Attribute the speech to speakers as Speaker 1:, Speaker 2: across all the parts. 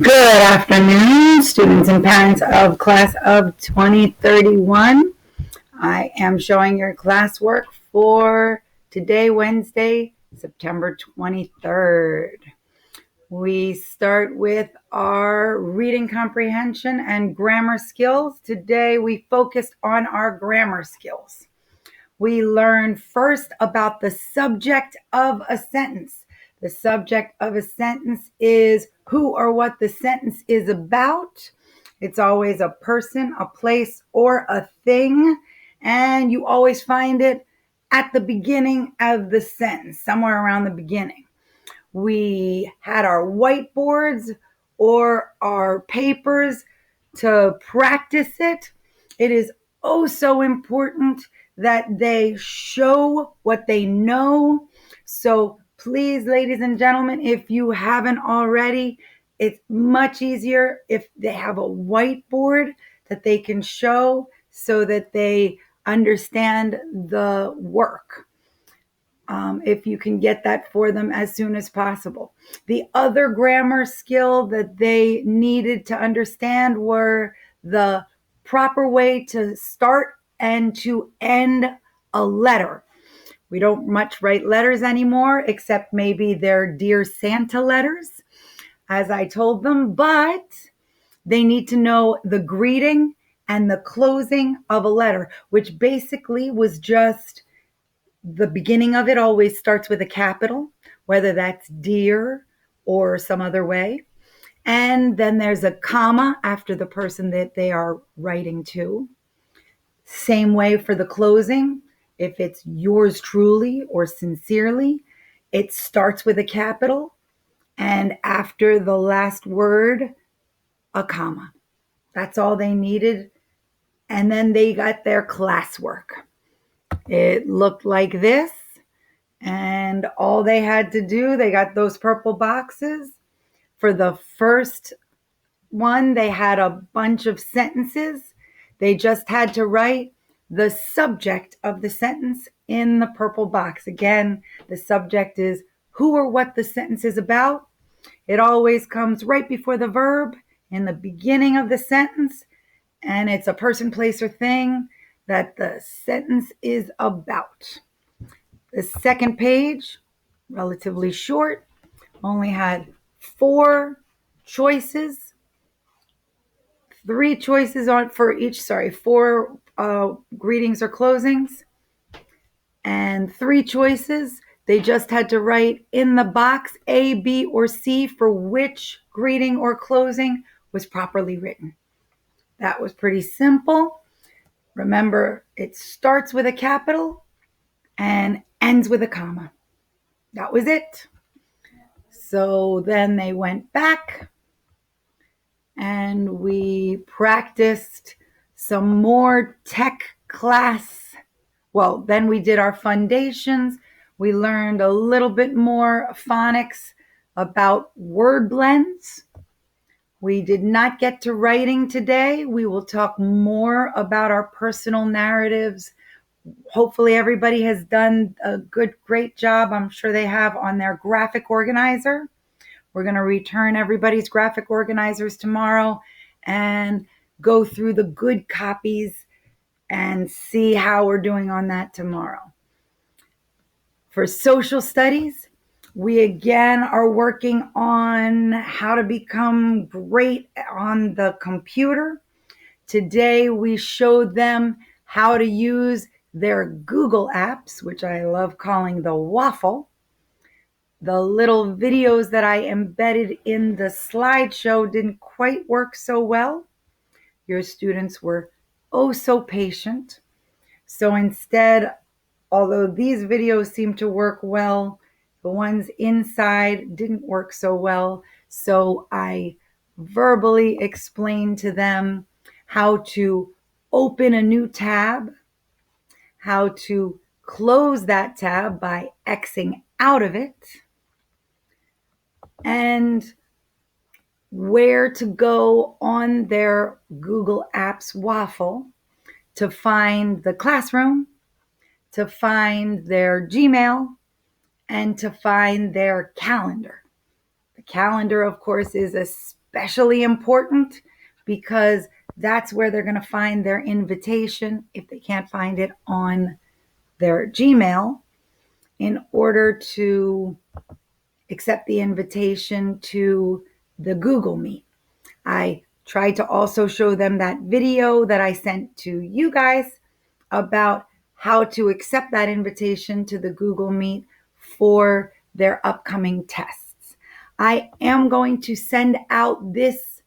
Speaker 1: Good afternoon, students and parents of class of 2031. I am showing your classwork for today, Wednesday, September 23rd. We start with our reading comprehension and grammar skills. Today, we focused on our grammar skills. We learned first about the subject of a sentence. The subject of a sentence is who or what the sentence is about. It's always a person, a place, or a thing. And you always find it at the beginning of the sentence, somewhere around the beginning. We had our whiteboards or our papers to practice it. It is oh so important that they show what they know. So please, ladies and gentlemen, if you haven't already, it's much easier if they have a whiteboard that they can show so that they understand the work. If you can get that for them as soon as possible. The other grammar skill that they needed to understand were the proper way to start and to end a letter. We don't much write letters anymore, except maybe their Dear Santa letters, as I told them, but they need to know the greeting and the closing of a letter, which basically was just the beginning of it always starts with a capital, whether that's dear or some other way. And then there's a comma after the person that they are writing to. Same way for the closing. If it's yours truly or sincerely, it starts with a capital. And after the last word, a comma. That's all they needed. And then they got their classwork. It looked like this. And all they had to do, they got those purple boxes. For the first one, they had a bunch of sentences. They just had to write the subject of the sentence in the purple box. Again, the subject is who or what the sentence is about. It always comes right before the verb in the beginning of the sentence, and it's a person, place, or thing that the sentence is about. The second page, relatively short, only had four choices, three choices on for each, four greetings or closings, and three choices. They just had to write in the box A, B, or C for which greeting or closing was properly written. That was pretty simple. Remember, it starts with a capital and ends with a comma. That was it. So then they went back and we practiced some more tech class. Well, then we did our foundations. We learned a little bit more phonics about word blends. We did not get to writing today. We will talk more about our personal narratives. Hopefully everybody has done a great job. I'm sure they have on their graphic organizer. We're going to return everybody's graphic organizers tomorrow and go through the good copies and see how we're doing on that tomorrow. For social studies, we again are working on how to become great on the computer. Today we showed them how to use their Google apps, which I love calling the waffle. The little videos that I embedded in the slideshow didn't quite work so well. Your students were oh so patient. So instead, although these videos seem to work well, the ones inside didn't work so well. So I verbally explained to them how to open a new tab, how to close that tab by Xing out of it, and where to go on their Google Apps waffle to find the classroom, to find their Gmail, and to find their calendar. The calendar, of course, is especially important because that's where they're going to find their invitation if they can't find it on their Gmail in order to accept the invitation to the Google Meet. I tried to also show them that video that I sent to you guys about how to accept that invitation to the Google Meet for their upcoming tests. I am going to send out this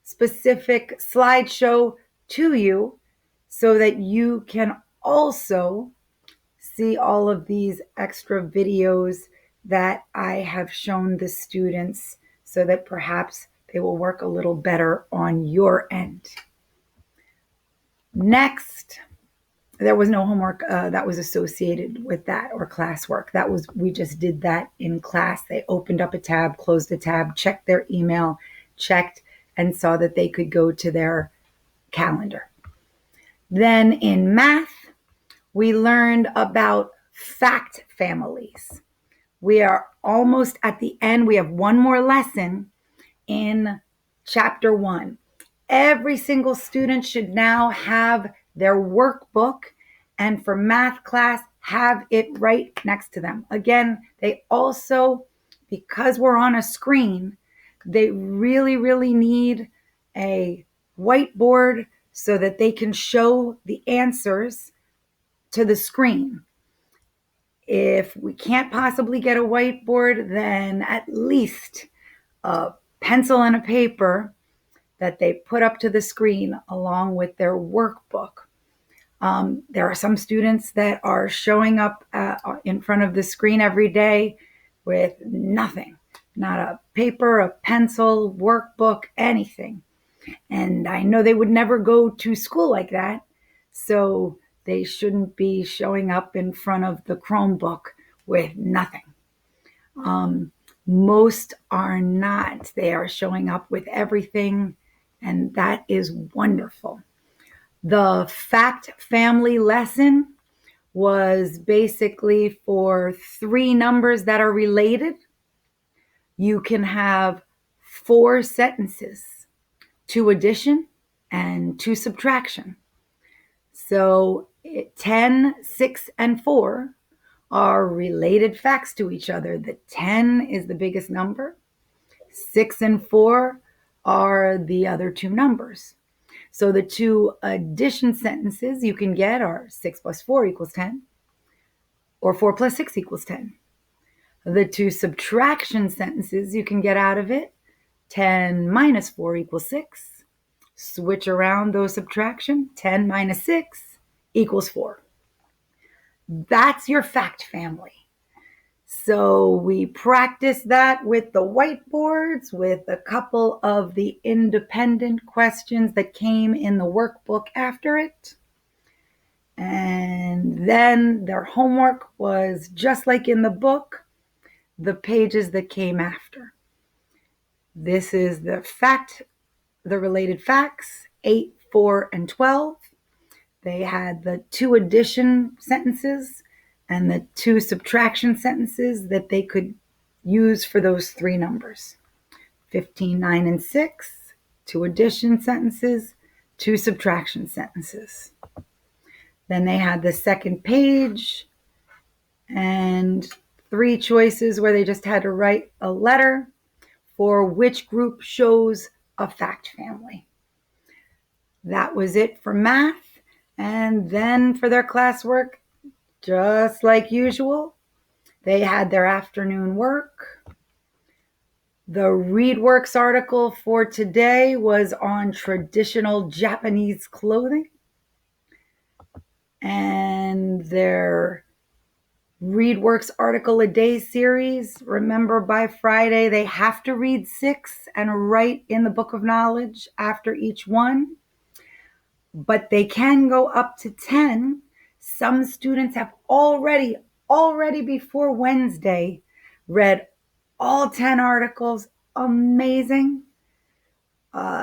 Speaker 1: specific slideshow to you so that you can also see all of these extra videos that I have shown the students so that perhaps they will work a little better on your end. Next, there was no homework that was associated with that or classwork. We just did that in class. They opened up a tab, closed a tab, checked their email, checked and saw that they could go to their calendar. Then in math, we learned about fact families. We are almost at the end. We have one more lesson in chapter 1. Every single student should now have their workbook, and for math class, have it right next to them. Again, they also, because we're on a screen, they really, really need a whiteboard so that they can show the answers to the screen. If we can't possibly get a whiteboard, then at least a pencil and a paper that they put up to the screen along with their workbook. There are some students that are showing up in front of the screen every day with nothing, not a paper, a pencil, workbook, anything. And I know they would never go to school like that, so they shouldn't be showing up in front of the Chromebook with nothing. Most are not. They are showing up with everything, and that is wonderful. The fact family lesson was basically for 3 numbers that are related. You can have 4 sentences, 2 addition and 2 subtraction. So 10, 6, and 4 are related facts to each other. The 10 is the biggest number. 6 and 4 are the other 2 numbers. So the 2 addition sentences you can get are 6 plus 4 equals 10, or 4 plus 6 equals 10. The 2 subtraction sentences you can get out of it, 10 minus 4 equals 6. Switch around those subtraction, 10 minus 6 equals 4. That's your fact family. So we practice that with the whiteboards, with a couple of the independent questions that came in the workbook after it. And then their homework was just like in the book, the pages that came after. This is the related facts, 8, 4, and 12. They had the 2 addition sentences and the 2 subtraction sentences that they could use for those 3 numbers. 15, 9, and 6, 2 addition sentences, 2 subtraction sentences. Then they had the second page and 3 choices where they just had to write a letter for which group shows a fact family. That was it for math. And then for their classwork, just like usual, they had their afternoon work. The ReadWorks article for today was on traditional Japanese clothing. And their ReadWorks article a day series, remember by Friday, they have to read 6 and write in the book of knowledge after each one. But they can go up to 10. Some students have already before Wednesday read all 10 articles. Amazing.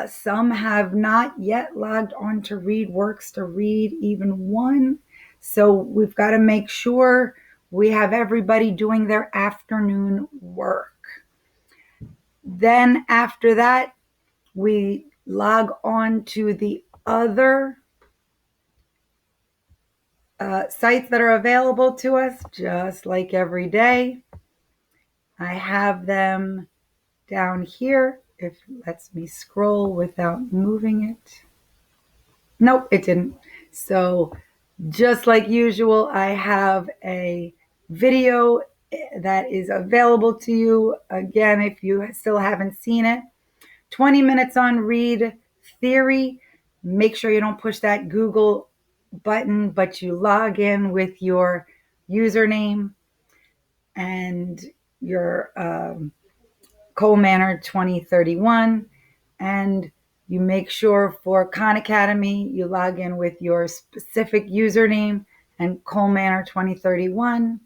Speaker 1: Some have not yet logged on to ReadWorks to read even one. So we've got to make sure we have everybody doing their afternoon work. Then after that, we log on to the other sites that are available to us, just like every day. I have them down here. If it lets me scroll without moving it. Nope, it didn't. So just like usual, I have a video that is available to you. Again, if you still haven't seen it, 20 minutes on read theory. Make sure you don't push that Google button, but you log in with your username and your Coal Manor 2031, and you make sure for Khan Academy you log in with your specific username and Coal Manor 2031.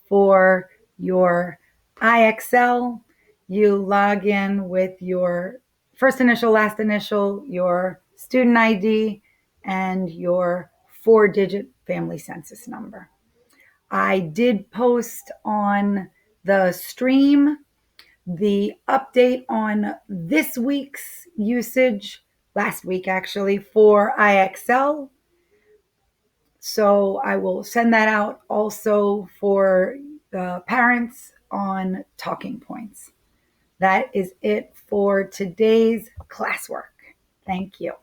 Speaker 1: For your IXL, you log in with your first initial, last initial, your student ID, and your 4-digit family census number. I did post on the stream the update on this week's usage, last week actually, for IXL. So I will send that out also for the parents on talking points. That is it for today's classwork. Thank you.